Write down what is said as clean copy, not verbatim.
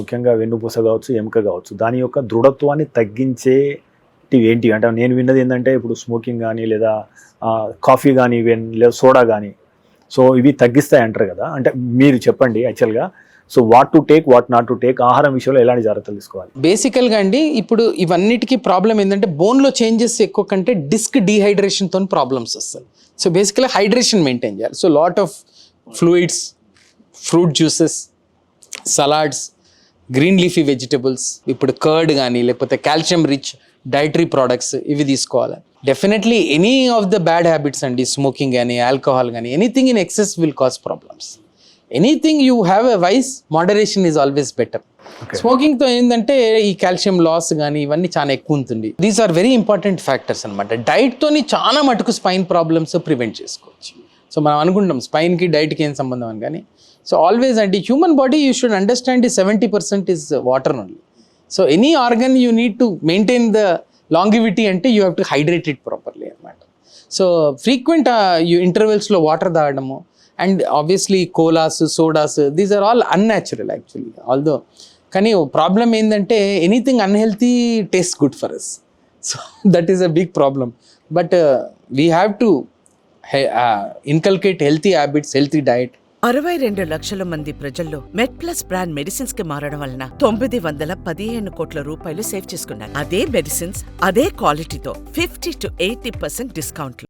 ముఖ్యంగా వెన్నుపూస కావచ్చు, ఎముక కావచ్చు, దాని యొక్క దృఢత్వాన్ని తగ్గించేటివి ఏంటి? అంటే నేను విన్నది ఏంటంటే ఇప్పుడు స్మోకింగ్ కానీ లేదా కాఫీ కానీ లేదా సోడా కానీ, సో ఇవి తగ్గిస్తాయి అంటారు కదా, అంటే మీరు చెప్పండి యాక్చువల్గా. So what to take, what not to take, ఆహారం విషయంలో ఎలాంటి జాగ్రత్తలు తీసుకోవాలి? బేసికల్గా అండి ఇప్పుడు ఇవన్నిటికీ ప్రాబ్లం ఏంటంటే బోన్లో చేంజెస్ ఎక్కువ కంటే డిస్క్ డీహైడ్రేషన్తో ప్రాబ్లమ్స్ వస్తాయి. సో బేసికల్గా హైడ్రేషన్ మెయింటైన్ చేయాలి. So lot of fluids, fruit juices, salads, green leafy vegetables, ఇప్పుడు కర్డ్ కానీ లేకపోతే కాల్షియం రిచ్ డైటరీ ప్రోడక్ట్స్ ఇవి తీసుకోవాలి. Definitely any of the bad habits అండి, స్మోకింగ్ కానీ ఆల్కహాల్ కానీ, anything in excess will cause problems. Anything you have a vice, moderation is always better. స్మోకింగ్తో ఏంటంటే ఈ కాల్షియం లాస్ కానీ ఇవన్నీ చాలా ఎక్కువ ఉంటుంది. These are very important factors అనమాట. డైట్తోని చాలా మటుకు స్పైన్ ప్రాబ్లమ్స్ ప్రివెంట్ చేసుకోవచ్చు. సో మనం అనుకుంటాం స్పైన్కి డైట్కి ఏం సంబంధం అని, కానీ సో ఆల్వేస్ అంటే human body you should understand 70% is water only. So any organ you need to maintain the longevity అంటే you have to hydrate it properly అనమాట. సో ఫ్రీక్వెంట్ ఇంటర్వెల్స్లో వాటర్ తాగడము, and obviously colas, sodas, these are all unnatural actually. Although కానీ problem ఏంటంటే anything unhealthy taste good for us. So that is a big problem. But we have to inculcate healthy habits, healthy diet. 62 లక్షల మంది ప్రజల్లో MedPlus brand medicines కి మారడం వలన 915 కోట్ల రూపాయలు సేవ్ చేసుకున్నారు. అదే మెడిసిన్స్ అదే క్వాలిటీతో 50 to 80% డిస్కౌంట్లు.